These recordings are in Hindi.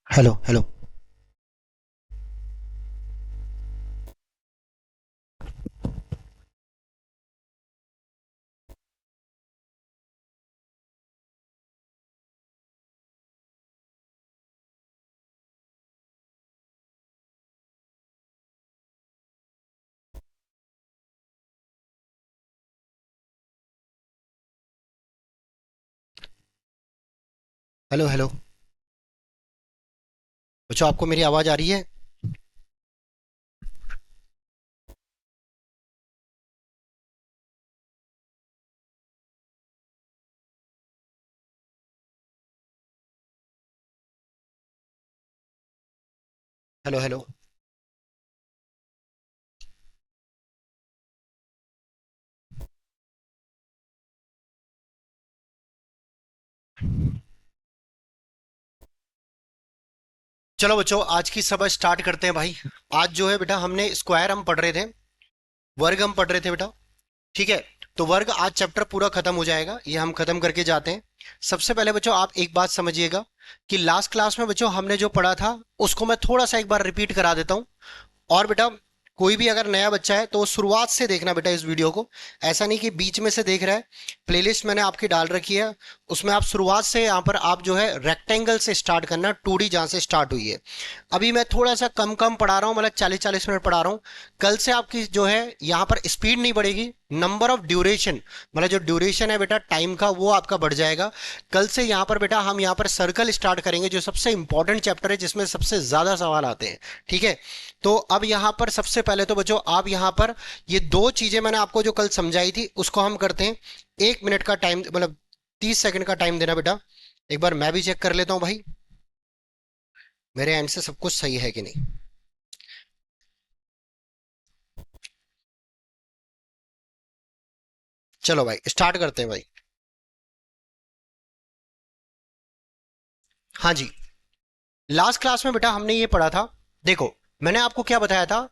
Hello hello. Hello hello. बच्चों, आपको मेरी आवाज आ रही है? Hello hello. चलो बच्चों, आज की सभा स्टार्ट करते हैं भाई। आज जो है बेटा, हमने स्क्वायर हम पढ़ रहे थे, वर्ग हम पढ़ रहे थे बेटा। ठीक है। तो वर्ग आज चैप्टर पूरा खत्म हो जाएगा, ये हम खत्म करके जाते हैं। सबसे पहले बच्चों, आप एक बात समझिएगा कि लास्ट क्लास में बच्चों हमने जो पढ़ा था उसको मैं थोड़ा सा एक बार रिपीट करा देता हूँ। और बेटा, कोई भी अगर नया बच्चा है तो वो शुरुआत से देखना बेटा इस वीडियो को। ऐसा नहीं कि बीच में से देख रहा है। प्लेलिस्ट मैंने आपकी डाल रखी है, उसमें आप शुरुआत से यहाँ पर आप जो है रेक्टेंगल से स्टार्ट करना, 2D जहाँ से स्टार्ट हुई है। अभी मैं थोड़ा सा कम कम पढ़ा रहा हूँ, मतलब 40-40 मिनट पढ़ा रहा हूँ। कल से आपकी जो है यहाँ पर स्पीड नहीं बढ़ेगी, नंबर ऑफ ड्यूरेशन, मतलब जो ड्यूरेशन है बेटा टाइम का, वो आपका बढ़ जाएगा। कल से यहाँ पर बेटा हम यहाँ पर सर्कल स्टार्ट करेंगे, जो सबसे इंपॉर्टेंट चैप्टर है, जिसमें सबसे ज्यादा सवाल आते हैं। ठीक है। तो अब यहाँ पर सबसे पहले तो बच्चों, आप यहाँ पर ये दो चीजें मैंने आपको जो कल समझाई थी उसको हम करते हैं। 1 मिनट का टाइम, मतलब 30 सेकंड का टाइम देना बेटा। एक बार मैं भी चेक कर लेता हूँ भाई, मेरे एंड से सब कुछ सही है कि नहीं। चलो भाई, स्टार्ट करते हैं भाई। हाँ जी। लास्ट क्लास में बेटा हमने ये पढ़ा था। देखो, मैंने आपको क्या बताया था,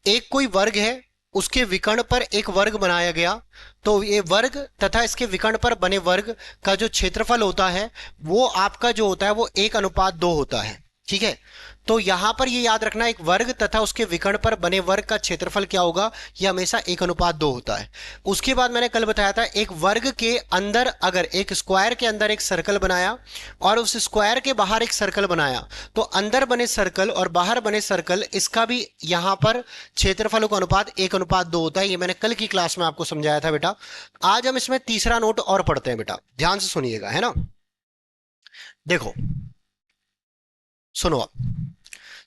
एक कोई वर्ग है, उसके विकर्ण पर एक वर्ग बनाया गया। तो ये वर्ग तथा इसके विकर्ण पर बने वर्ग का जो क्षेत्रफल होता है, वो आपका जो होता है वो 1:2 होता है। ठीक है। तो यहां पर ये याद रखना, एक वर्ग तथा उसके विकर्ण पर बने वर्ग का क्षेत्रफल क्या होगा, ये हमेशा 1:2 होता है। उसके बाद मैंने कल बताया था, एक वर्ग के अंदर अगर एक स्क्वायर के अंदर एक सर्कल बनाया और उस स्क्वायर के बाहर एक सर्कल बनाया, तो अंदर बने सर्कल और बाहर बने सर्कल, इसका भी यहां पर क्षेत्रफलों का अनुपात 1:2 होता है। ये मैंने कल की क्लास में आपको समझाया था बेटा। आज हम इसमें तीसरा नोट और पढ़ते हैं बेटा, ध्यान से सुनिएगा, है ना। देखो, सुनो आप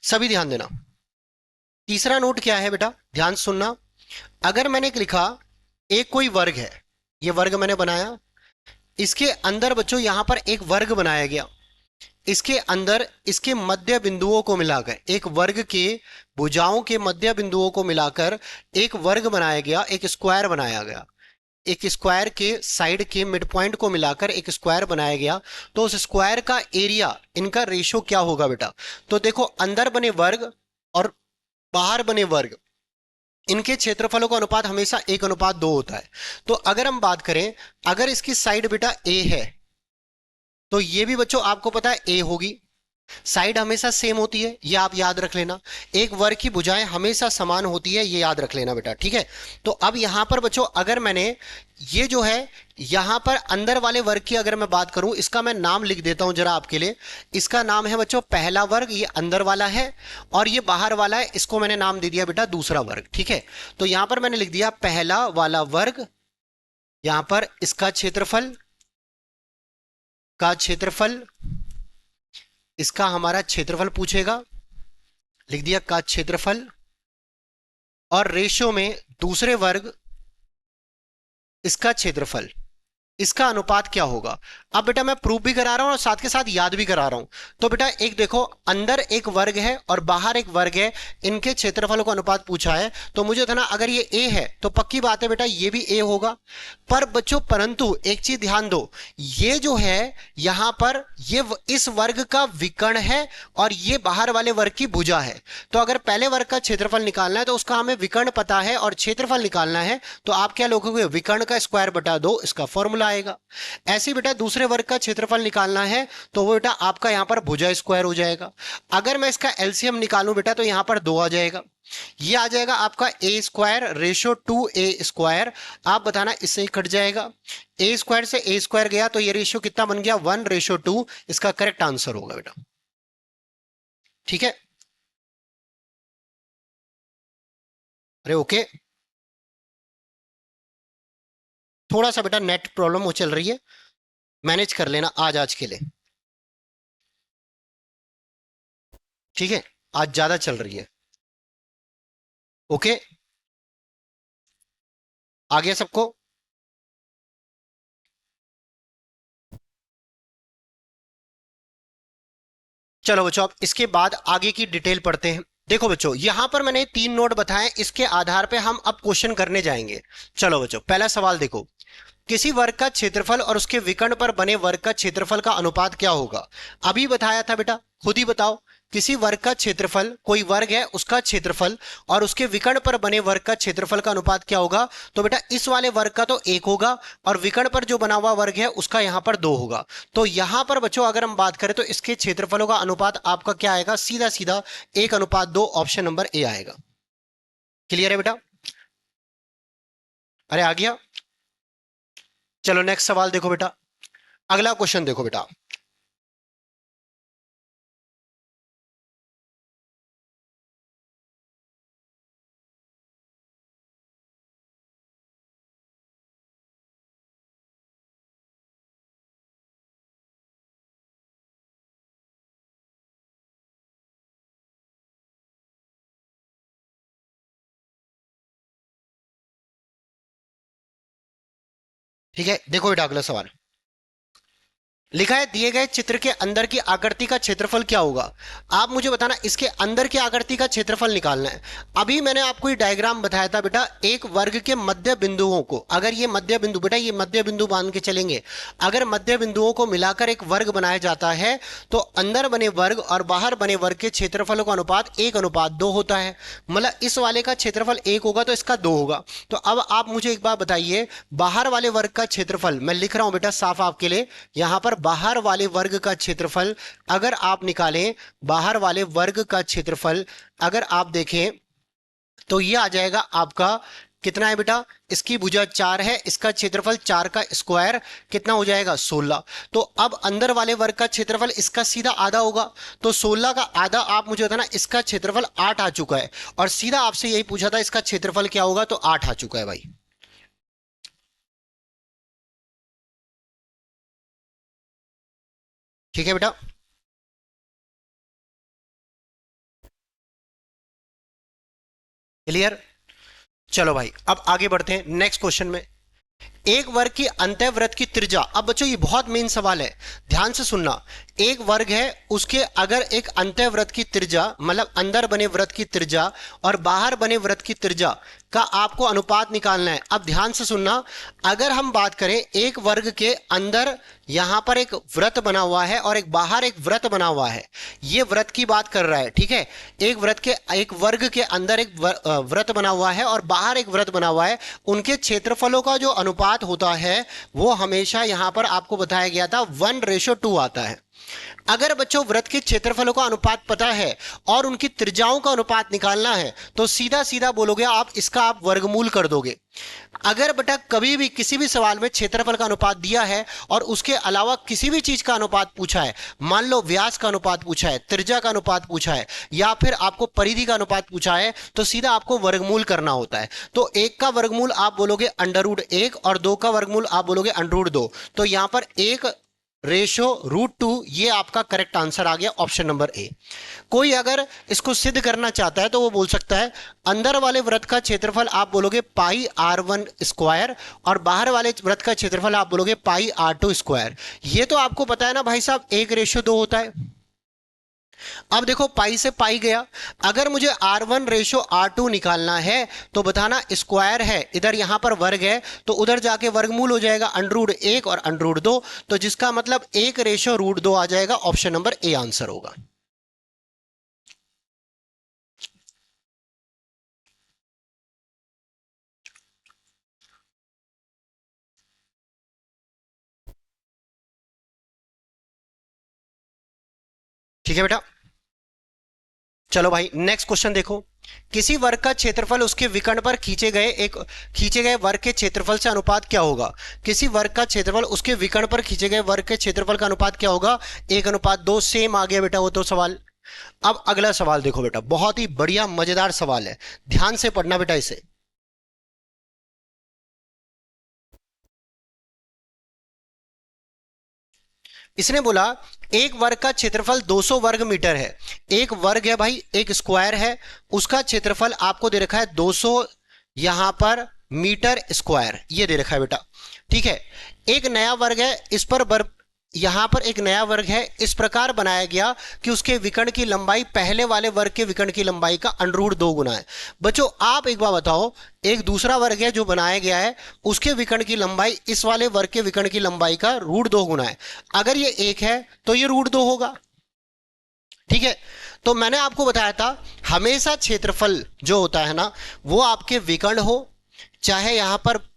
सभी, ध्यान देना। तीसरा नोट क्या है बेटा, ध्यान से सुनना। अगर मैंने लिखा, एक कोई वर्ग है, ये वर्ग मैंने बनाया, इसके अंदर बच्चों यहां पर एक वर्ग बनाया गया, इसके अंदर इसके मध्य बिंदुओं को मिलाकर, एक वर्ग के भुजाओं के मध्य बिंदुओं को मिलाकर एक वर्ग बनाया गया, एक स्क्वायर बनाया गया। एक स्क्वायर के साइड के मिड पॉइंट को मिलाकर एक स्क्वायर बनाया गया। तो उस स्क्वायर का एरिया, इनका रेशो क्या होगा बेटा। तो देखो, अंदर बने वर्ग और बाहर बने वर्ग, इनके क्षेत्रफलों का अनुपात हमेशा 1:2 होता है। तो अगर हम बात करें, अगर इसकी साइड बेटा ए है, तो ये भी बच्चों आपको पता है ए होगी। साइड हमेशा सेम होती है, ये आप याद रख लेना। एक वर्ग की भुजाएं हमेशा समान होती है, ये याद रख लेना बेटा। ठीक है। तो अब यहां पर बच्चों, अगर मैंने ये जो है, यहां पर अंदर वाले वर्ग की अगर मैं बात करूं, इसका मैं नाम लिख देता हूं जरा आपके लिए। इसका नाम है बच्चों पहला वर्ग, ये अंदर वाला है। और ये बाहर वाला है, इसको मैंने नाम दे दिया बेटा दूसरा वर्ग। ठीक है। तो यहां पर मैंने लिख दिया पहला वाला वर्ग, यहां पर इसका क्षेत्रफल, का क्षेत्रफल, इसका हमारा क्षेत्रफल पूछेगा, लिख दिया का क्षेत्रफल। और रेशियो में दूसरे वर्ग, इसका क्षेत्रफल, इसका अनुपात क्या होगा। अब बेटा मैं प्रूफ भी करा रहा हूं और साथ के साथ याद भी करा रहा हूं। तो बेटा एक देखो, अंदर एक वर्ग है और बाहर एक वर्ग है, इनके क्षेत्रफलों का अनुपात पूछा है। तो मुझे था ना, अगर ये ए है तो पक्की बात है बेटा ये भी ए होगा। पर बच्चों परंतु एक चीज ध्यान दो, ये जो है यहां पर ये इस वर्ग का विकर्ण है और ये बाहर वाले वर्ग की भुजा है। तो अगर पहले वर्ग का क्षेत्रफल निकालना है तो उसका हमें विकर्ण पता है और क्षेत्रफल निकालना है, तो आप क्या लिखोगे, विकर्ण का स्क्वायर बटा 2, इसका फॉर्मूला आएगा। ऐसे बेटा दूसरे वर्ग का क्षेत्रफल निकालना है तो वो बेटा आपका यहाँ पर भुजा स्क्वायर हो जाएगा। अगर मैं इसका एलसीएम निकालूं बेटा तो यहाँ पर 2 आ जाएगा। ये आ जाएगा आपका ए स्क्वायर रेशो टू ए स्क्वायर। आप बताना इससे ही कट जाएगा। ए स्क्वायर से ए स्क्वायर गया तो ये रेशियो कितना बन गया 1:2। इसका करेक्ट आंसर होगा बेटा। ठीक है। अरे ओके। थोड़ा सा बेटा नेट प्रॉब्लम हो चल रही है, मैनेज कर लेना आज के लिए। ठीक है। आज ज्यादा चल रही है। ओके। आ गया सबको। चलो बच्चों अब इसके बाद आगे की डिटेल पढ़ते हैं। देखो बच्चों यहां पर मैंने 3 नोट बताए, इसके आधार पे हम अब क्वेश्चन करने जाएंगे। चलो बच्चों पहला सवाल देखो। किसी वर्ग का क्षेत्रफल और उसके विकर्ण पर बने वर्ग का क्षेत्रफल का अनुपात क्या होगा। अभी बताया था बेटा, खुद ही बताओ। किसी वर्ग का क्षेत्रफल, कोई वर्ग है उसका क्षेत्रफल और उसके विकर्ण पर बने वर्ग का क्षेत्रफल का अनुपात क्या होगा। तो बेटा इस वाले वर्ग का तो 1 होगा और विकर्ण पर जो बना हुआ वर्ग है उसका यहां पर 2 होगा। तो यहां पर बच्चों अगर हम बात करें तो इसके क्षेत्रफलों का अनुपात आपका क्या आएगा, सीधा सीधा 1:2। ऑप्शन नंबर ए आएगा। क्लियर है बेटा। अरे आ गया। चलो नेक्स्ट सवाल देखो बेटा। अगला क्वेश्चन देखो बेटा। ठीक है देखो बेटा अगला सवाल लिखा है दिए गए चित्र के अंदर की आकृति का क्षेत्रफल क्या होगा। आप मुझे बताना इसके अंदर की आकृति का क्षेत्रफल निकालना है। अभी मैंने आपको ये डायग्राम बताया था बेटा, एक वर्ग के मध्य बिंदुओं को, अगर ये मध्य बिंदु, बेटा ये मध्य बिंदु मान के चलेंगे, अगर मध्य बिंदुओं को मिलाकर एक वर्ग बनाया जाता है तो अंदर बने वर्ग और बाहर बने वर्ग के क्षेत्रफलों का अनुपात 1:2 होता है। मतलब इस वाले का क्षेत्रफल 1 होगा तो इसका 2 होगा। तो अब आप मुझे एक बात बताइए, बाहर वाले वर्ग का क्षेत्रफल मैं लिख रहा हूं बेटा साफ आपके लिए, यहां पर बाहर वाले वर्ग का क्षेत्रफल अगर आप निकालें, बाहर वाले वर्ग का क्षेत्रफल अगर आप देखें तो ये आ जाएगा आपका कितना है बेटा, इसकी भुजा 4 है, इसका क्षेत्रफल 4 का स्क्वायर कितना हो जाएगा 16। तो अब अंदर वाले वर्ग का क्षेत्रफल इसका सीधा आधा होगा। तो 16 का आधा आप मुझे बताना, इसका क्षेत्रफल 8 आ चुका है और सीधा आपसे यही पूछा था इसका क्षेत्रफल क्या होगा, तो 8 आ चुका है भाई। ठीक है बेटा। क्लियर। चलो भाई अब आगे बढ़ते हैं नेक्स्ट क्वेश्चन में। एक वर्ग की अंतःवृत्त की त्रिज्या, अब बच्चों ये बहुत मेन सवाल है, ध्यान से सुनना। एक वर्ग है उसके अगर एक अंतःवृत्त की त्रिज्या, मतलब अंदर बने वृत्त की त्रिज्या और बाहर बने वृत्त की त्रिज्या का आपको अनुपात निकालना है। अब ध्यान से सुनना, अगर हम बात करें एक वर्ग के अंदर यहां पर एक वृत्त बना हुआ है और एक बाहर एक वृत्त बना हुआ है, ये वृत्त की बात कर रहा है। ठीक है, एक वृत्त के, एक वर्ग के अंदर एक वृत्त बना हुआ है और बाहर एक वृत्त बना हुआ है, उनके क्षेत्रफलों का जो अनुपात होता है वो हमेशा यहां पर आपको बताया गया था 1:2 आता है। अगर बच्चों वृत्त के क्षेत्रफलों का अनुपात पता है और उनकी त्रिज्याओं का अनुपात निकालना है तो सीधा सीधा बोलोगे आप, इसका आप वर्गमूल कर दोगे। अगर बेटा कभी भी किसी भी सवाल में क्षेत्रफल का अनुपात दिया है और उसके अलावा किसी भी चीज का अनुपात पूछा है, मान लो व्यास का अनुपात पूछा है, त्रिज्या का अनुपात पूछा है या फिर आपको परिधि का अनुपात पूछा है, तो सीधा आपको वर्गमूल करना होता है। तो 1 का वर्गमूल आप बोलोगे √1 और 2 का वर्गमूल आप बोलोगे √2। तो यहां पर 1:√2, ये आपका करेक्ट आंसर आ गया, ऑप्शन नंबर ए। कोई अगर इसको सिद्ध करना चाहता है तो वो बोल सकता है अंदर वाले वृत्त का क्षेत्रफल आप बोलोगे πr1 स्क्वायर और बाहर वाले वृत्त का क्षेत्रफल आप बोलोगे πr2 स्क्वायर। ये तो आपको पता है ना भाई साहब, 1:2 होता है। अब देखो पाई से पाई गया, अगर मुझे R1:R2 निकालना है तो बताना स्क्वायर है, इधर यहां पर वर्ग है तो उधर जाके वर्गमूल हो जाएगा √1 और √2, तो जिसका मतलब 1:√2 आ जाएगा। ऑप्शन नंबर ए आंसर होगा। ठीक है बेटा। चलो भाई नेक्स्ट क्वेश्चन देखो। किसी वर्ग का क्षेत्रफल उसके विकर्ण पर खींचे गए वर्ग के क्षेत्रफल से अनुपात क्या होगा। किसी वर्ग का क्षेत्रफल उसके विकर्ण पर खींचे गए वर्ग के क्षेत्रफल का अनुपात क्या होगा। 1:2। सेम आ गया बेटा वो तो सवाल। अब अगला सवाल देखो बेटा, बहुत ही बढ़िया मजेदार सवाल है, ध्यान से पढ़ना बेटा इसे। इसने बोला एक वर्ग का क्षेत्रफल 200 वर्ग मीटर है। एक वर्ग है भाई, एक स्क्वायर है, उसका क्षेत्रफल आपको दे रखा है 200 यहां पर मीटर स्क्वायर, ये दे रखा है बेटा। ठीक है, एक नया वर्ग है, इस पर यहां पर एक नया वर्ग है, इस प्रकार बनाया गया कि उसके विकर्ण की लंबाई पहले वाले वर्ग के विकर्ण की लंबाई का √2 गुना है। बच्चों आप एक बार बताओ, एक दूसरा वर्ग है जो बनाया गया है, उसके विकर्ण की लंबाई इस वाले वर्ग के विकर्ण की लंबाई का √2 गुना है। अगर ये एक है तो ये √2 होगा। ठीक है, तो मैंने आपको बताया था हमेशा क्षेत्रफल जो होता है ना, वो आपके विकर्ण हो, चाहे यहां पर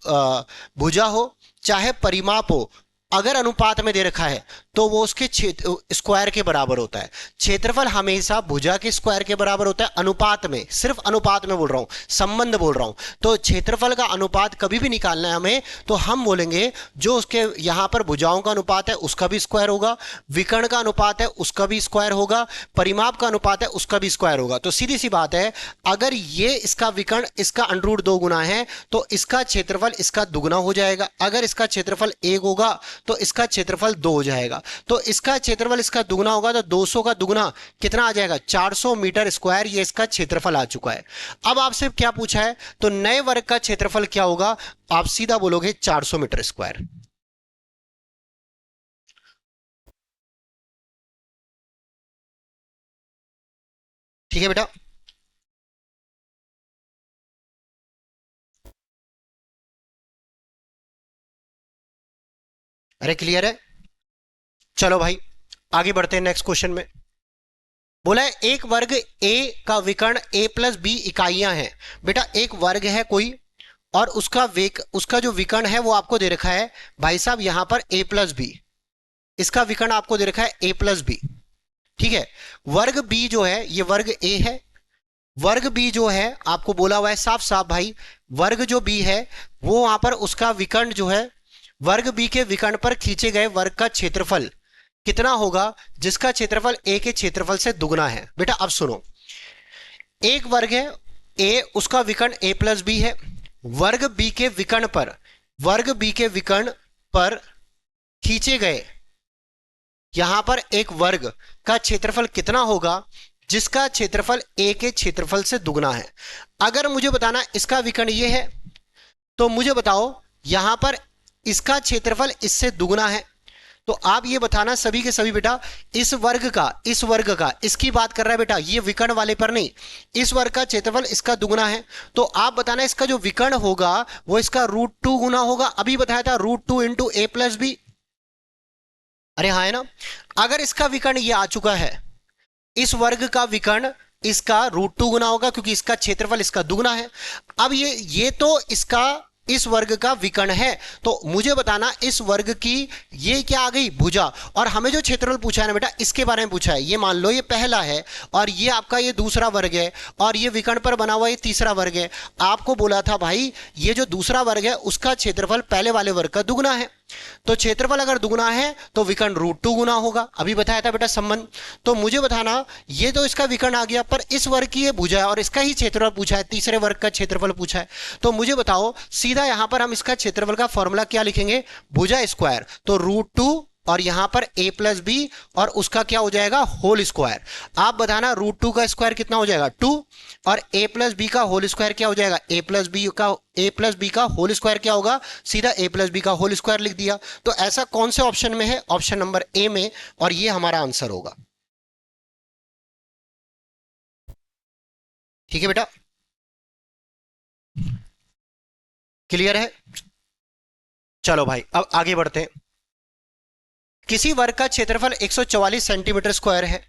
भुजा हो, चाहे परिमाप हो, अगर अनुपात में दे रखा है तो वो उसके स्क्वायर के बराबर होता है। क्षेत्रफल हमेशा भुजा के स्क्वायर के बराबर होता है अनुपात में, सिर्फ अनुपात में बोल रहा हूं, संबंध बोल रहा हूं। तो क्षेत्रफल का अनुपात कभी भी निकालना है हमें, तो हम बोलेंगे जो उसके यहां पर भुजाओं का अनुपात है उसका भी स्क्वायर होगा, विकर्ण का अनुपात है उसका भी स्क्वायर होगा, परिमाप का अनुपात है उसका भी स्क्वायर होगा। तो सीधी सी बात है, अगर ये इसका विकर्ण इसका √2 गुना है तो इसका क्षेत्रफल इसका दुगना हो जाएगा। अगर इसका क्षेत्रफल 1 होगा तो इसका क्षेत्रफल 2 हो जाएगा। तो इसका क्षेत्रफल इसका दुगना होगा तो 200 का दुगना कितना आ जाएगा, 400 मीटर स्क्वायर, ये इसका क्षेत्रफल आ चुका है। अब आपसे क्या पूछा है, तो नए वर्ग का क्षेत्रफल क्या होगा, आप सीधा बोलोगे 400 मीटर स्क्वायर। ठीक है बेटा, अरे क्लियर है। चलो भाई आगे बढ़ते हैं नेक्स्ट क्वेश्चन में। बोला है एक वर्ग ए का विकर्ण a+b इकाइयां हैं। बेटा एक वर्ग है कोई, और उसका जो विकर्ण है वो आपको दे रखा है भाई साहब यहां पर a+b, इसका विकर्ण आपको दे रखा है a+b। ठीक है, वर्ग b जो है ये वर्ग a है, वर्ग b जो है आपको बोला हुआ है साफ साफ भाई, वर्ग जो b है वो वहां पर उसका विकर्ण जो है, वर्ग b के विकर्ण पर खींचे गए वर्ग का क्षेत्रफल कितना होगा, जिसका क्षेत्रफल a के क्षेत्रफल से दुगना है। बेटा अब सुनो, एक वर्ग है a, उसका विकर्ण a+b है, वर्ग b के विकर्ण पर, वर्ग b के विकर्ण पर खींचे गए यहां पर एक वर्ग का क्षेत्रफल कितना होगा, जिसका क्षेत्रफल a के क्षेत्रफल से दुगना है। अगर मुझे बताना इसका विकर्ण ये है, तो मुझे बताओ यहां पर इसका क्षेत्रफल इससे दुगना है, तो आप ये बताना सभी के सभी बेटा, इस वर्ग का इसकी बात कर रहा है बेटा, ये विकर्ण वाले पर नहीं, इस वर्ग का क्षेत्रफल इसका दुगना है, तो आप बताना इसका जो विकर्ण होगा वो इसका √2 गुना होगा। अभी बताया था √2 इंटू a+b, अरे हाँ है ना। अगर इसका विकर्ण ये आ चुका है, इस वर्ग का विकर्ण इसका √2 गुना होगा क्योंकि इसका क्षेत्रफल इसका दुगना है। अब ये तो इसका इस वर्ग का विकर्ण है, तो मुझे बताना इस वर्ग की ये क्या आ गई, भुजा, और हमें जो क्षेत्रफल पूछा है ना बेटा इसके बारे में पूछा है। ये मान लो ये पहला है और ये आपका ये दूसरा वर्ग है और ये विकर्ण पर बना हुआ ये तीसरा वर्ग है। आपको बोला था भाई ये जो दूसरा वर्ग है उसका क्षेत्रफल पहले वाले वर्ग का दुगना है, तो क्षेत्रफल अगर दुगना है तो विकर्ण √2 गुना होगा। अभी बताया था बेटा संबंध। तो मुझे बताना ये तो इसका विकर्ण आ गया, पर इस वर्ग की ये भुजा है और इसका ही क्षेत्रफल पूछा है, तीसरे वर्ग का क्षेत्रफल पूछा है। तो मुझे बताओ सीधा यहां पर हम इसका क्षेत्रफल का फॉर्मूला क्या लिखेंगे, भुजा स्क्वायर, तो √2 और यहां पर a+b और उसका क्या हो जाएगा होल स्क्वायर। आप बताना √2 का स्क्वायर कितना हो जाएगा 2, और a+b का होल स्क्वायर क्या हो जाएगा, a+b का होल स्क्वायर क्या होगा, सीधा a+b का होल स्क्वायर लिख दिया। तो ऐसा कौन से ऑप्शन में है, ऑप्शन नंबर ए में, और ये हमारा आंसर होगा। ठीक है बेटा, क्लियर है। चलो भाई अब आगे बढ़ते हैं। किसी वर्ग का क्षेत्रफल 144 सेंटीमीटर स्क्वायर है,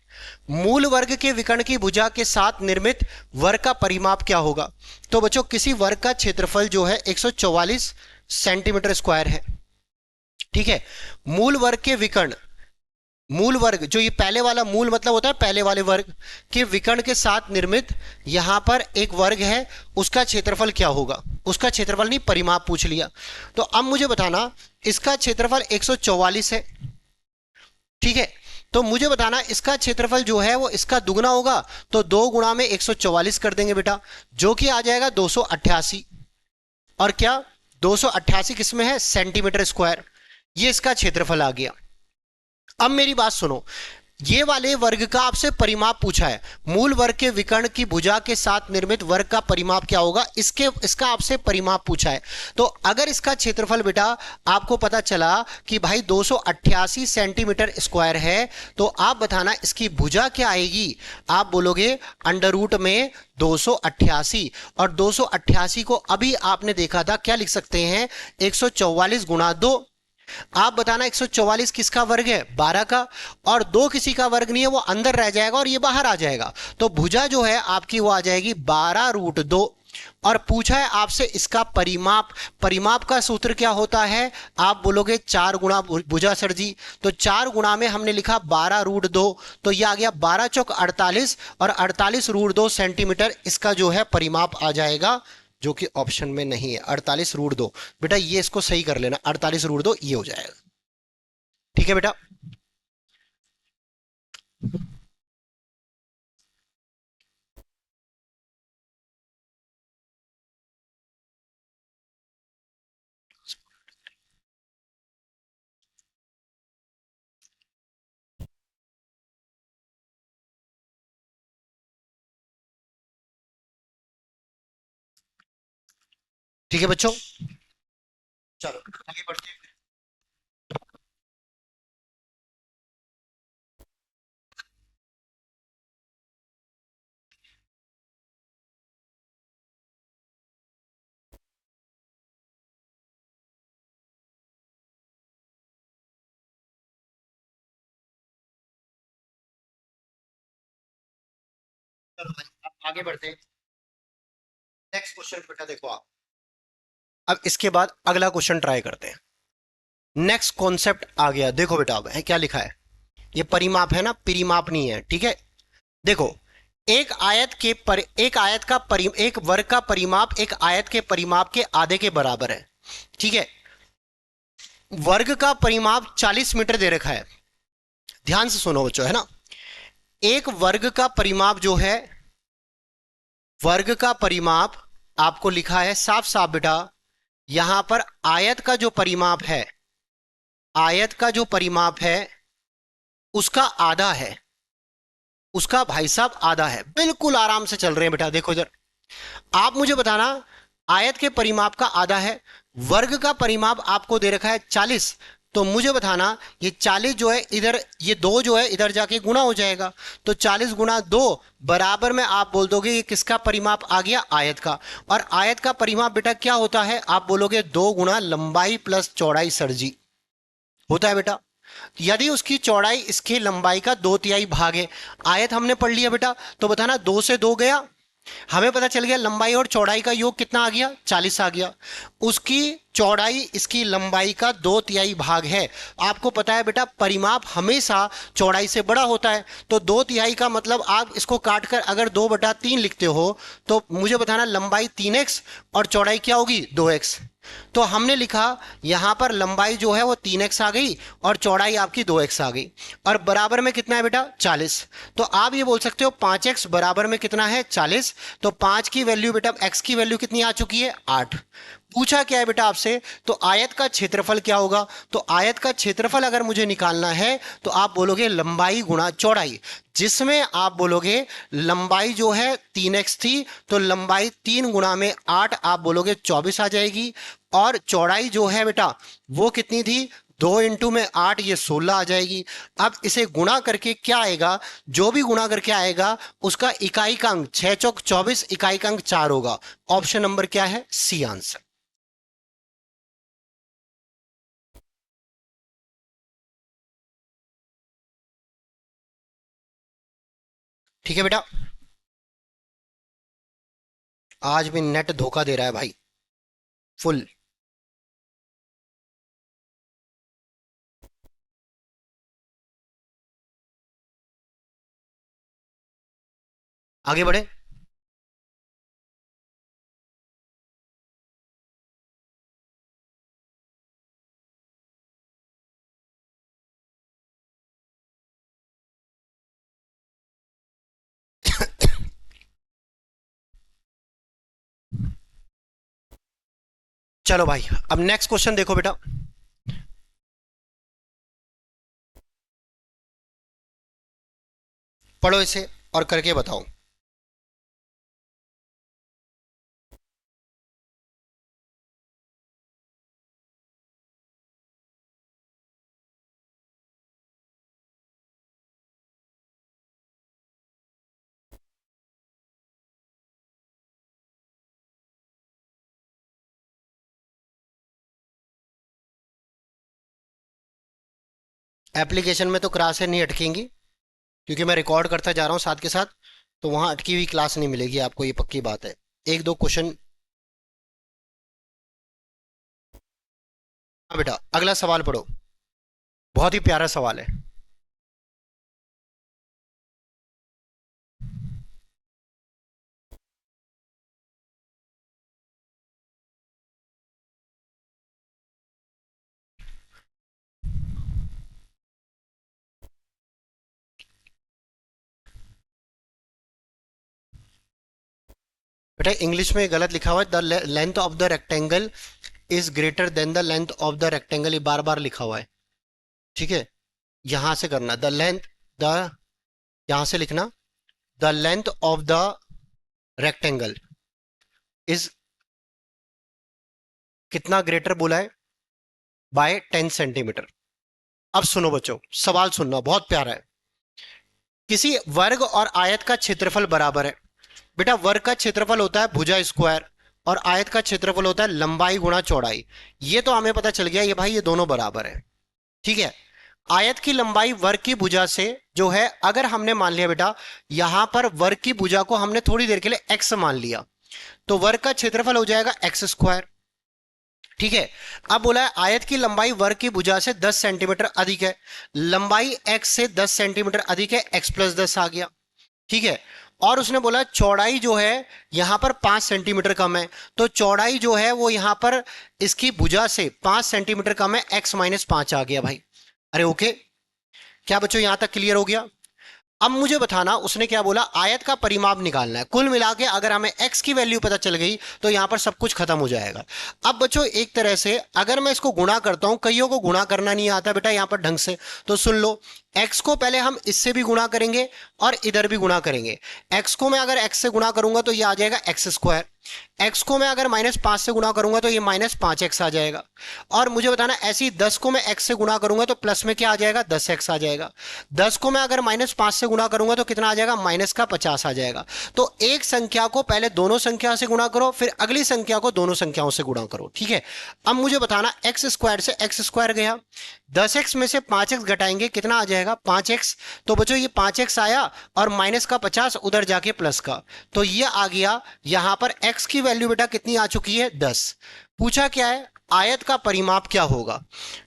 मूल वर्ग के विकर्ण की भुजा के साथ निर्मित वर्ग का परिमाप क्या होगा। तो बच्चों किसी वर्ग का क्षेत्रफल जो है 144 सेंटीमीटर स्क्वायर है, ठीक है, मूल वर्ग के विकर्ण मूल वर्ग, जो ये पहले वाला मूल मतलब होता है पहले वाले वर्ग के विकर्ण के साथ निर्मित, यहां पर एक वर्ग है, उसका क्षेत्रफल क्या होगा। उसका क्षेत्रफल नहीं, परिमाप पूछ लिया। तो अब मुझे बताना, इसका क्षेत्रफल 144 है, ठीक है। तो मुझे बताना इसका क्षेत्रफल जो है वो इसका दुगना होगा, तो 2 गुणा में 144 कर देंगे बेटा, जो कि आ जाएगा 288। और क्या, 288 किसमें है, सेंटीमीटर स्क्वायर। ये इसका क्षेत्रफल आ गया। अब मेरी बात सुनो, ये वाले वर्ग का आपसे परिमाप पूछा है, मूल वर्ग के विकर्ण की भुजा के साथ निर्मित वर्ग का परिमाप क्या होगा, इसका आपसे परिमाप पूछा है। तो अगर इसका क्षेत्रफल बेटा आपको पता चला कि भाई 288 सेंटीमीटर स्क्वायर है, तो आप बताना इसकी भुजा क्या आएगी। आप बोलोगे अंडर रूट में 288, और 288 को अभी आपने देखा था क्या लिख सकते हैं, 144 गुणा 2। आप बताना 144 किसका वर्ग है, 12 का, और 2 किसी का वर्ग नहीं है, वो अंदर रह जाएगा और ये बाहर आ जाएगा। तो भुजा जो है आपकी वो आ जाएगी 12√2। और पूछा है आपसे इसका परिमाप। परिमाप का सूत्र क्या होता है, आप बोलोगे 4 गुणा भुजा सर जी। तो 4 गुणा में हमने लिखा 12√2, तो ये आ गया 12 चौक 48, और 48√2 सेंटीमीटर इसका जो है परिमाप आ जाएगा, जो कि ऑप्शन में नहीं है। 48√2 बेटा, ये इसको सही कर लेना, 48√2 ये हो जाएगा, ठीक है बेटा। ठीक है बच्चों, चलो आगे बढ़ते हैं। चलो भाई, अब आगे बढ़ते हैं। नेक्स्ट क्वेश्चन बेटा देखो आप, अब इसके बाद अगला क्वेश्चन ट्राई करते हैं। नेक्स्ट कॉन्सेप्ट आ गया, देखो बेटा अब है क्या लिखा है, ये परिमाप है ना, परिमाप नहीं है, ठीक है। देखो, एक वर्ग का परिमाप एक आयत के परिमाप के आधे के बराबर है, ठीक है। वर्ग का परिमाप 40 मीटर दे रखा है, ध्यान से सुनो बच्चों, है ना। एक वर्ग का परिमाप जो है, वर्ग का परिमाप आपको लिखा है साफ साफ बेटा, यहां पर आयत का जो परिमाप है, आयत का जो परिमाप है उसका आधा है, उसका भाई साहब आधा है। बिल्कुल आराम से चल रहे हैं बेटा, देखो इधर, आप मुझे बताना, आयत के परिमाप का आधा है, वर्ग का परिमाप आपको दे रखा है 40, तो मुझे बताना ये 40 जो है इधर, ये 2 जो है इधर जाके गुना हो जाएगा, तो 40 गुना 2 बराबर में आप बोल दोगे ये किसका परिमाप आ गया, आयत का। और आयत का परिमाप बेटा क्या होता है, आप बोलोगे 2 गुना लंबाई प्लस चौड़ाई सरजी, होता है बेटा। यदि उसकी चौड़ाई इसकी लंबाई का 2/3 भाग है, आयत हमने पढ़ लिया बेटा, तो बताना 2 से 2 गया, हमें पता चल गया लंबाई और चौड़ाई का योग कितना आ गया, 40 आ गया। उसकी चौड़ाई इसकी लंबाई का 2/3 भाग है। आपको पता है बेटा परिमाप हमेशा चौड़ाई से बड़ा होता है, तो 2/3 का मतलब आप इसको काट कर अगर 2/3 लिखते हो, तो मुझे बताना लंबाई 3x और चौड़ाई क्या होगी 2x। तो हमने लिखा यहां पर लंबाई जो है वो 3x आ गई और चौड़ाई आपकी 2x आ गई, और बराबर में कितना है बेटा 40। तो आप ये बोल सकते हो 5x बराबर में कितना है 40, तो 5 की वैल्यू बेटा, x की वैल्यू कितनी आ चुकी है 8। पूछा क्या है बेटा आपसे, तो आयत का क्षेत्रफल क्या होगा, तो आयत का क्षेत्रफल अगर मुझे निकालना है तो आप बोलोगे लंबाई गुणा चौड़ाई, जिसमें आप बोलोगे लंबाई जो है 3x थी, तो लंबाई 3 गुणा में 8 आप बोलोगे 24 आ जाएगी, और चौड़ाई जो है बेटा वो कितनी थी, 2 में 8 ये 16 आ जाएगी। अब इसे गुणा करके क्या आएगा, जो भी गुणा करके आएगा उसका इकाई का अंक 6 चौक 24, इकाई का अंक 4 होगा। ऑप्शन नंबर क्या है, सी आंसर। ठीक है बेटा, आज भी नेट धोखा दे रहा है भाई, फुल। आगे बढ़े। चलो भाई, अब नेक्स्ट क्वेश्चन देखो बेटा। पढ़ो इसे और करके बताओ। एप्लीकेशन में तो क्लासें नहीं अटकेंगी, क्योंकि मैं रिकॉर्ड करता जा रहा हूँ साथ के साथ। तो वहां अटकी हुई क्लास नहीं मिलेगी आपको, ये पक्की बात है। एक दो क्वेश्चन। हाँ बेटा, अगला सवाल पढ़ो। बहुत ही प्यारा सवाल है। बेटा इंग्लिश में गलत लिखा हुआ है, the length of the rectangle is greater than the length of the rectangle, ये बार बार लिखा हुआ है। ठीक है, यहां से करना द लेंथ, द, यहां से लिखना the length of the rectangle is, कितना ग्रेटर बोला है, बाय 10 सेंटीमीटर। अब सुनो बच्चों, सवाल सुनना बहुत प्यारा है। किसी वर्ग और आयत का क्षेत्रफल बराबर है। बेटा वर्ग का क्षेत्रफल होता है भुजा स्क्वायर, और आयत का क्षेत्रफल होता है लंबाई गुणा चौड़ाई। ये तो हमें पता चल गया, ये भाई ये दोनों बराबर है। ठीक है। आयत की लंबाई वर्ग की भुजा से जो है, अगर हमने मान लिया बेटा, यहां पर वर्ग की भुजा को हमने थोड़ी देर के लिए एक्स मान लिया, तो वर्ग का क्षेत्रफल हो जाएगा एक्स स्क्वायर। ठीक है। अब बोला है आयत की लंबाई वर्ग की भुजा से 10 सेंटीमीटर अधिक है। लंबाई एक्स से 10 सेंटीमीटर अधिक है, एक्स प्लस 10 आ गया। ठीक है। और उसने बोला चौड़ाई जो है यहां पर 5 सेंटीमीटर कम है, तो चौड़ाई जो है वो यहां पर इसकी भुजा से 5 सेंटीमीटर कम है, x-5 आ गया भाई। अरे ओके, क्या बच्चों यहां तक क्लियर हो गया? अब मुझे बताना उसने क्या बोला, आयत का परिमाप निकालना है। कुल मिला के अगर हमें x की वैल्यू पता चल गई तो यहां पर सब कुछ खत्म हो जाएगा। अब बच्चों एक तरह से अगर मैं इसको गुणा करता हूं, कईयों को गुणा करना नहीं आता बेटा यहां पर ढंग से, तो सुन लो। x को पहले हम इससे भी गुणा करेंगे और इधर भी गुणा करेंगे। x को मैं अगर x से गुणा करूंगा तो ये आ जाएगा एक्स स्क्वायर। x को मैं अगर -5 से गुणा करूंगा तो ये -5x आ जाएगा। और मुझे बताना ऐसे ही 10 को मैं x से गुणा करूंगा तो प्लस में क्या आ जाएगा, 10x आ जाएगा। 10 को मैं अगर -5 से गुणा करूंगा तो कितना आ जाएगा, -50 आ जाएगा। तो एक संख्या को पहले दोनों संख्या से गुणा करो, फिर अगली संख्या को दोनों संख्याओं से गुणा करो। ठीक है। अब मुझे बताना एक्स स्क्वायर से एक्स स्क्वायर गया, 10x में से 5x घटाएंगे कितना आ जाएगा, 5x। तो बच्चों ये 5x आया, और -50 उधर जाके प्लस का, तो ये आ गया। यहां पर x की वैल्यू बेटा कितनी आ चुकी है, 10। पूछा क्या है, आयत का परिमाप क्या होगा।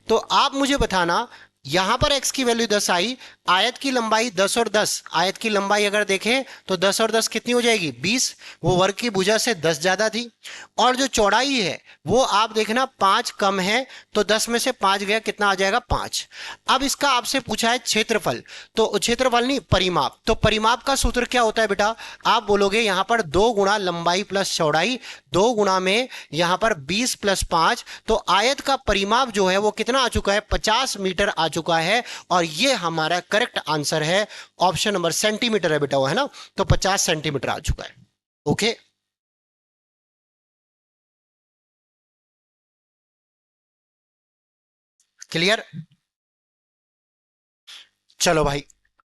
तो आप मुझे बताना, यहां पर x की वैल्यू 10 आई, आयत की लंबाई 10 और 10, आयत की लंबाई अगर देखें तो 10 और 10 कितनी हो जाएगी, 20। वो वर्ग की भुजा से 10 ज्यादा थी। और जो चौड़ाई है वो आप देखना 5 कम है, तो 10 में से 5 गया, कितना आ जाएगा, 5। अब इसका आपसे पूछा है क्षेत्रफल, तो क्षेत्रफल नहीं परिमाप, तो परिमाप का सूत्र क्या होता है बेटा, आप बोलोगे यहां पर 2 गुणा लंबाई प्लस चौड़ाई, 2 गुणा में यहां पर 20 + 5, तो आयत का परिमाप जो है वो कितना आ चुका है, 50 मीटर आ चुका है। और ये हमारा करेक्ट आंसर है, ऑप्शन नंबर, सेंटीमीटर है बेटा वो, है ना, तो 50 सेंटीमीटर आ चुका है। Okay, clear. चलो भाई,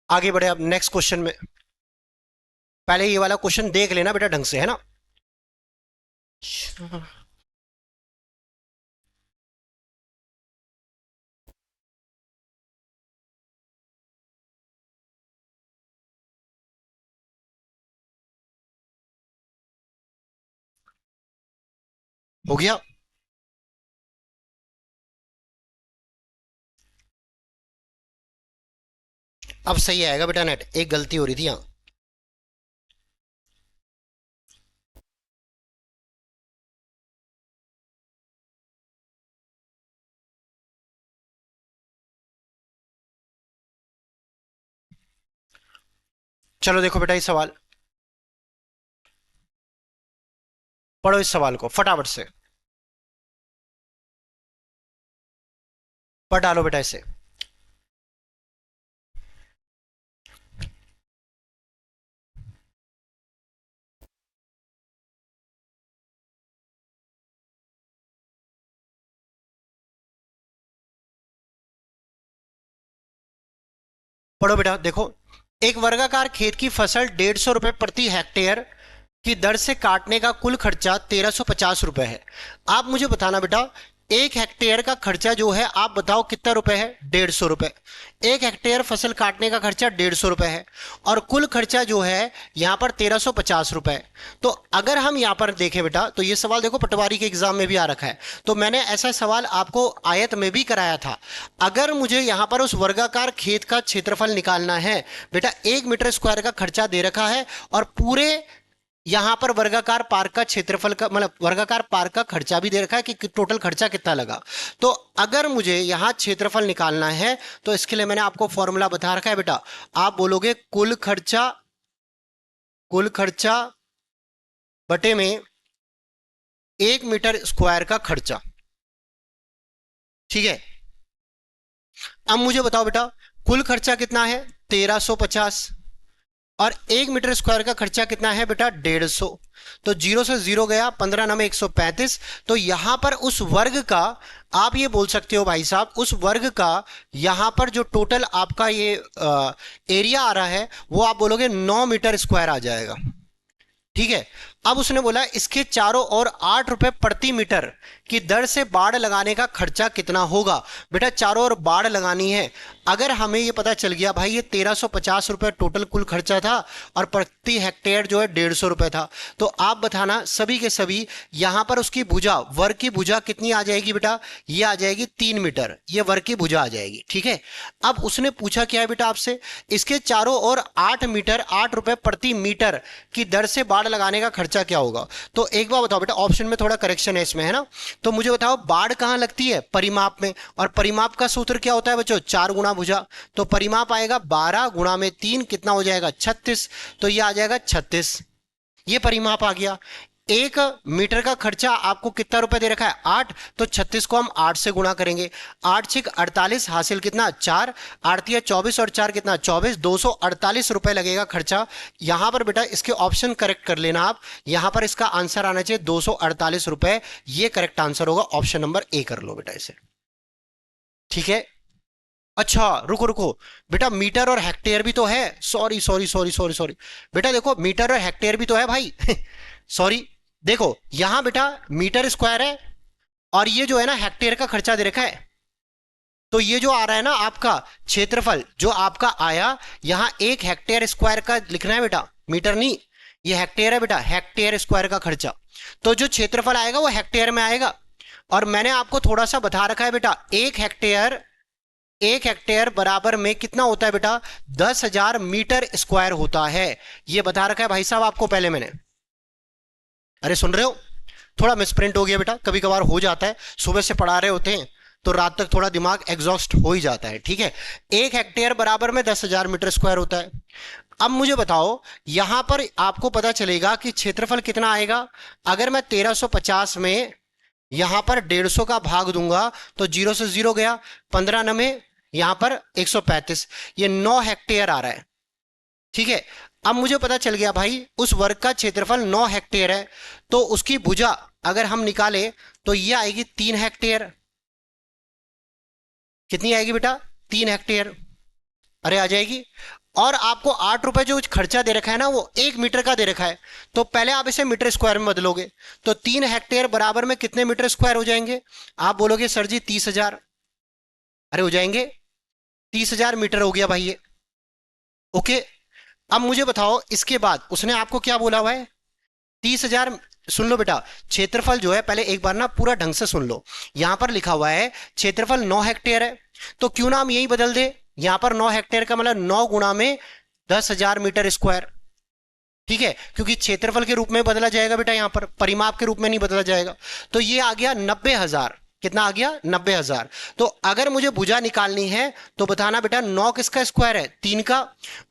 आगे बढ़े अब नेक्स्ट क्वेश्चन में। पहले ये वाला क्वेश्चन देख लेना बेटा ढंग से, है ना। हो गया। अब सही आएगा बेटा नेट, एक गलती हो रही थी यहाँ। चलो देखो बेटा, इस सवाल पढ़ो, इस सवाल को फटाफट से पढ़ डालो बेटा इसे। पढ़ो बेटा, देखो। एक वर्गाकार खेत की फसल 150 रुपए प्रति हेक्टेयर की दर से काटने का कुल खर्चा 1350 रुपए है। आप मुझे बताना बेटा, एक हेक्टेयर का खर्चा जो है आप बताओ कितना रुपए है? 150 रुपए। एक हेक्टेयर फसल काटने का खर्चा 150 रुपए है, और कुल खर्चा जो है यहाँ पर 1350 रुपए है। तो अगर हम यहाँ पर देखें बेटा, तो ये सवाल देखो पटवारी के एग्जाम में भी आ रखा है, तो मैंने ऐसा सवाल आपको आयत में भी कराया था। अगर मुझे यहाँ पर उस वर्गाकार खेत का क्षेत्रफल निकालना है बेटा, 1 मीटर स्क्वायर का खर्चा दे रखा है, और पूरे यहां पर वर्गाकार पार्क का क्षेत्रफल का मतलब वर्गाकार पार्क का खर्चा भी दे रखा है कि टोटल खर्चा कितना लगा। तो अगर मुझे यहां क्षेत्रफल निकालना है तो इसके लिए मैंने आपको फॉर्मूला बता रखा है बेटा। आप बोलोगे कुल खर्चा बटे में 1 मीटर स्क्वायर का खर्चा। ठीक है, अब मुझे बताओ बेटा, कुल खर्चा कितना है? 1350, और 1 मीटर स्क्वायर का खर्चा कितना है बेटा? 150। तो 0 से 0 गया, 15 नमे 135। तो यहां पर उस वर्ग का, आप ये बोल सकते हो भाई साहब, उस वर्ग का यहां पर जो टोटल आपका ये एरिया आ रहा है वो आप बोलोगे 9 मीटर स्क्वायर आ जाएगा। ठीक है, अब उसने बोला इसके चारों ओर 8 रुपए प्रति मीटर की दर से बाड़ लगाने का खर्चा कितना होगा। बेटा चारों ओर बाड़ लगानी है, अगर हमें ये पता चल गया भाई ये 1350 रुपए टोटल कुल खर्चा था, और प्रति हेक्टेयर जो है 150 रुपए था, तो आप बताना सभी के सभी यहां पर उसकी भुजा, वर्ग की भुजा कितनी आ जाएगी बेटा? ये आ जाएगी 3 मीटर, ये वर्ग की भुजा आ जाएगी। ठीक है, अब उसने पूछा क्या है बेटा आपसे, इसके चारों ओर 8 मीटर 8 रुपए प्रति मीटर की दर से बाड़ लगाने का खर्चा क्या होगा। तो एक बार बताओ बेटा, ऑप्शन में थोड़ा करेक्शन है इसमें, है ना। तो मुझे बताओ बाड़ कहां लगती है? परिमाप में, और परिमाप का सूत्र क्या होता है बच्चों? 4 गुना भुजा। तो परिमाप आएगा 12 गुणा में 3, कितना हो जाएगा? 36। तो ये आ जाएगा 36, ये परिमाप आ गया। 1 मीटर का खर्चा आपको कितना रुपए दे रखा है? 8। तो 36 को हम 8 से गुणा करेंगे, 8 छिक 48, हासिल कितना? 4, 8 तिया 24 और 4 कितना? 24, 248 रुपए लगेगा खर्चा। यहां पर बेटा इसके ऑप्शन करेक्ट कर लेना आप, यहां पर इसका आंसर आना चाहिए 248 रुपए, ये करेक्ट आंसर होगा, ऑप्शन नंबर ए कर लो बेटा इसे। ठीक है, अच्छा रुको रुको बेटा, मीटर और हेक्टेयर भी तो है, sorry sorry sorry sorry sorry बेटा, देखो मीटर और हेक्टेयर भी तो है भाई सॉरी, देखो यहां बेटा मीटर स्क्वायर है, और ये जो है ना हेक्टेयर का खर्चा दे रखा है। तो ये जो आ रहा है ना आपका क्षेत्रफल जो आपका आया, यहां 1 हेक्टेयर स्क्वायर का लिखना है बेटा, मीटर नहीं, ये हेक्टेयर है बेटा, हेक्टेयर स्क्वायर का खर्चा। तो जो क्षेत्रफल आएगा वो हेक्टेयर में आएगा, और मैंने आपको थोड़ा सा बता रखा है बेटा, 1 हेक्टेयर बराबर में कितना होता है बेटा? 10,000 मीटर स्क्वायर होता है, ये बता रखा है भाई साहब आपको पहले मैंने। अरे सुन रहे हो, थोड़ा मिसप्रिंट हो गया बेटा, कभी कभार हो जाता है, सुबह से पढ़ा रहे होते हैं तो रात तक थोड़ा दिमाग एग्जॉस्ट हो ही जाता है। ठीक है, 1 हेक्टेयर बराबर में 10,000 मीटर स्क्वायर होता है। अब मुझे बताओ, यहां पर आपको पता चलेगा कि क्षेत्रफल कितना आएगा। अगर मैं 1350 में यहां पर 150 का भाग दूंगा तो 0 से 0 गया, 15 नमे यहां पर 135, ये 9 हेक्टेयर आ रहा है। ठीक है, अब मुझे पता चल गया भाई उस वर्ग का क्षेत्रफल 9 हेक्टेयर है, तो उसकी भुजा अगर हम निकाले तो ये आएगी 3 हेक्टेयर। कितनी आएगी बेटा? 3 हेक्टेयर। अरे आ जाएगी। और आपको 8 रुपए जो खर्चा दे रखा है ना वो 1 मीटर का दे रखा है, तो पहले आप इसे मीटर स्क्वायर में बदलोगे, तो 3 हेक्टेयर बराबर में कितने मीटर स्क्वायर हो जाएंगे? आप बोलोगे सर जी 30,000। अरे हो जाएंगे, 30,000 मीटर हो गया भाई ये। ओके, अब मुझे बताओ इसके बाद उसने आपको क्या बोला हुआ है? 30,000। सुन लो बेटा, क्षेत्रफल जो है पहले एक बार ना पूरा ढंग से सुन लो। यहां पर लिखा हुआ है क्षेत्रफल 9 हेक्टेयर है, तो क्यों ना हम यही बदल दे, यहां पर 9 हेक्टेयर का मतलब 9 गुणा में 10,000 मीटर स्क्वायर। ठीक है, क्योंकि क्षेत्रफल के रूप में बदला जाएगा बेटा, यहां पर परिमाप के रूप में नहीं बदला जाएगा। तो ये आ गया 90,000। कितना आ गया? 90,000। तो अगर मुझे भुजा निकालनी है तो बताना बेटा 9 किसका स्क्वायर है? 3 का।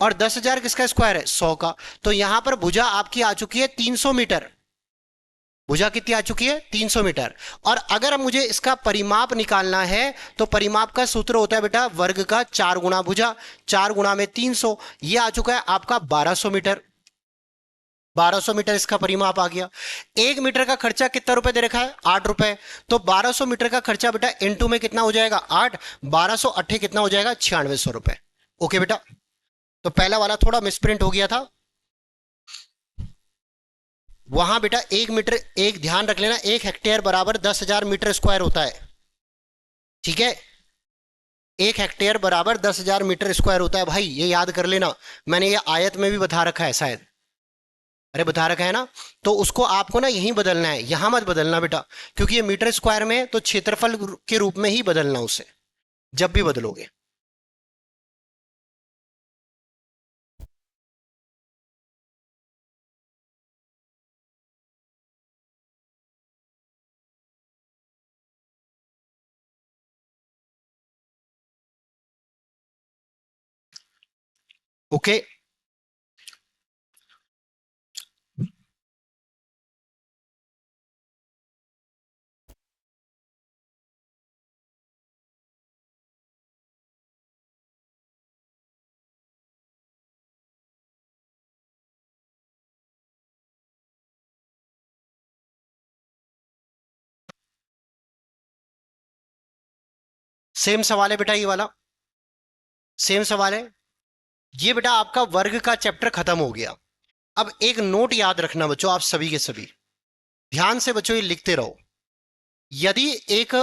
और 10,000 किसका स्क्वायर है? 100 का। तो यहां पर भुजा आपकी आ चुकी है 300 मीटर। भुजा कितनी आ चुकी है? 300 मीटर। और अगर मुझे इसका परिमाप निकालना है तो परिमाप का सूत्र होता है बेटा वर्ग का 4 गुना भुजा, 4 गुना में 300, ये आ चुका है आपका 1200 मीटर। 1200 मीटर इसका परिमाप आ गया। 1 मीटर का खर्चा कितना रुपए दे रखा है? 8 रुपए। तो 1200 मीटर का खर्चा बेटा इनटू में कितना हो जाएगा? 8। 1200 अट्ठे कितना हो जाएगा? 9600 रुपए। ओके बेटा। तो पहला वाला थोड़ा मिसप्रिंट हो गया था वहां बेटा। 1 मीटर, एक ध्यान रख लेना, 1 हेक्टेयर बराबर 10,000 मीटर स्क्वायर होता है। ठीक है, 1 हेक्टेयर बराबर 10,000 मीटर स्क्वायर होता है भाई, ये याद कर लेना। मैंने ये आयत में भी बता रखा है शायद। अरे बता रखा है ना। तो उसको आपको ना यहीं बदलना है, यहां मत बदलना बेटा, क्योंकि ये मीटर स्क्वायर में तो क्षेत्रफल के रूप में ही बदलना उसे जब भी बदलोगे। ओके। सेम सवाल है बेटा ये वाला, सेम सवाल है। ये बेटा आपका वर्ग का चैप्टर खत्म हो गया। अब एक नोट याद रखना बच्चों, आप सभी के सभी ध्यान से बच्चों ये लिखते रहो। यदि एक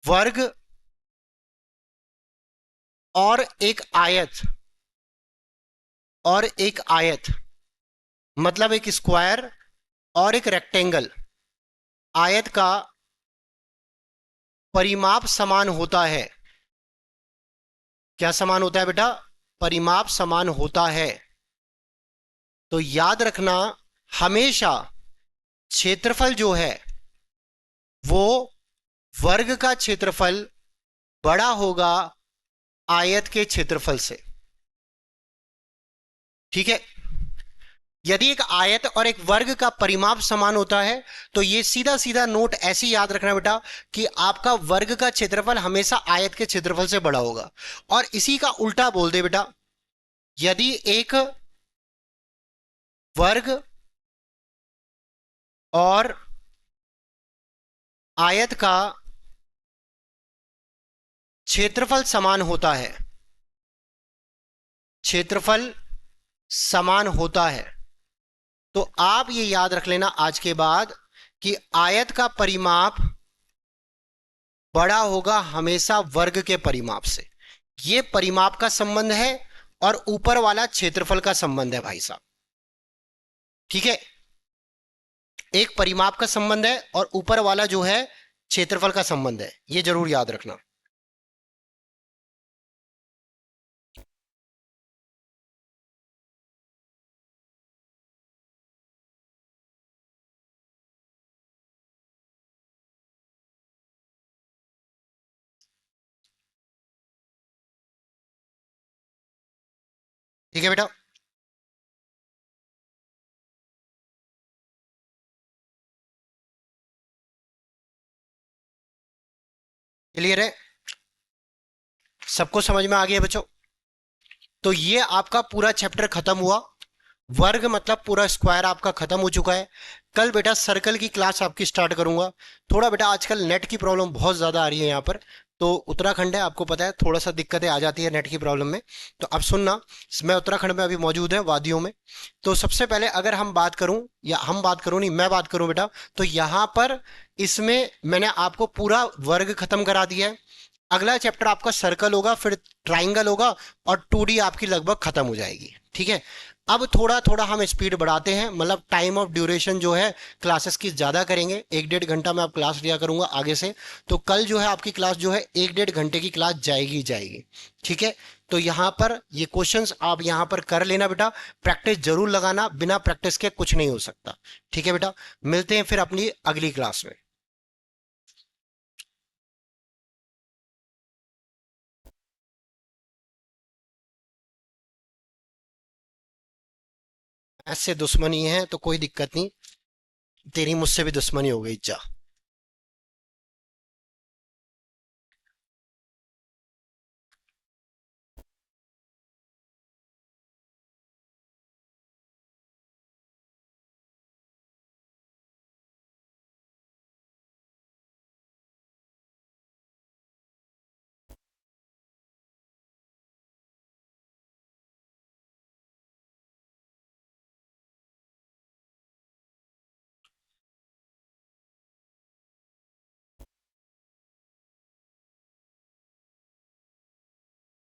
वर्ग और एक आयत, और एक आयत मतलब एक स्क्वायर और एक रेक्टेंगल, आयत का परिमाप समान होता है। क्या समान होता है बेटा? परिमाप समान होता है। तो याद रखना हमेशा क्षेत्रफल जो है वो वर्ग का क्षेत्रफल बड़ा होगा आयत के क्षेत्रफल से। ठीक है, यदि एक आयत और एक वर्ग का परिमाप समान होता है तो ये सीधा सीधा नोट ऐसे ही याद रखना बेटा कि आपका वर्ग का क्षेत्रफल हमेशा आयत के क्षेत्रफल से बड़ा होगा। और इसी का उल्टा बोल दे बेटा, यदि एक वर्ग और आयत का क्षेत्रफल समान होता है, क्षेत्रफल समान होता है, तो आप ये याद रख लेना आज के बाद कि आयत का परिमाप बड़ा होगा हमेशा वर्ग के परिमाप से। ये परिमाप का संबंध है और ऊपर वाला क्षेत्रफल का संबंध है भाई साहब। ठीक है, एक परिमाप का संबंध है और ऊपर वाला जो है क्षेत्रफल का संबंध है, ये जरूर याद रखना। ठीक है बेटा, क्लियर है? सबको समझ में आ गया बच्चों? तो ये आपका पूरा चैप्टर खत्म हुआ। वर्ग मतलब पूरा स्क्वायर आपका खत्म हो चुका है। कल बेटा सर्कल की क्लास आपकी स्टार्ट करूंगा। थोड़ा बेटा आजकल नेट की प्रॉब्लम बहुत ज़्यादा आ रही है यहाँ पर, तो उत्तराखंड है आपको पता है, थोड़ा सा दिक्कतें आ जाती है नेट की प्रॉब्लम में। तो अब सुनना, मैं उत्तराखंड में अभी मौजूद है वादियों में। तो सबसे पहले अगर हम बात करूं, या हम बात करूं नहीं मैं बात करूं बेटा, तो यहाँ पर इसमें मैंने आपको पूरा वर्ग खत्म करा दिया है। अगला चैप्टर आपका सर्कल होगा, फिर ट्राइंगल होगा, और 2D आपकी लगभग खत्म हो जाएगी। ठीक है, अब थोड़ा थोड़ा हम स्पीड बढ़ाते हैं, मतलब टाइम ऑफ ड्यूरेशन जो है क्लासेस की ज़्यादा करेंगे। 1-1.5 घंटा मैं आप क्लास लिया करूंगा आगे से। तो कल जो है आपकी क्लास जो है 1-1.5 घंटे की क्लास जाएगी जाएगी। ठीक है, तो यहाँ पर ये क्वेश्चंस आप यहाँ पर कर लेना बेटा, प्रैक्टिस जरूर लगाना, बिना प्रैक्टिस के कुछ नहीं हो सकता। ठीक है बेटा, मिलते हैं फिर अपनी अगली क्लास में। ऐसे दुश्मनी है तो कोई दिक्कत नहीं, तेरी मुझसे भी दुश्मनी हो गई, जा।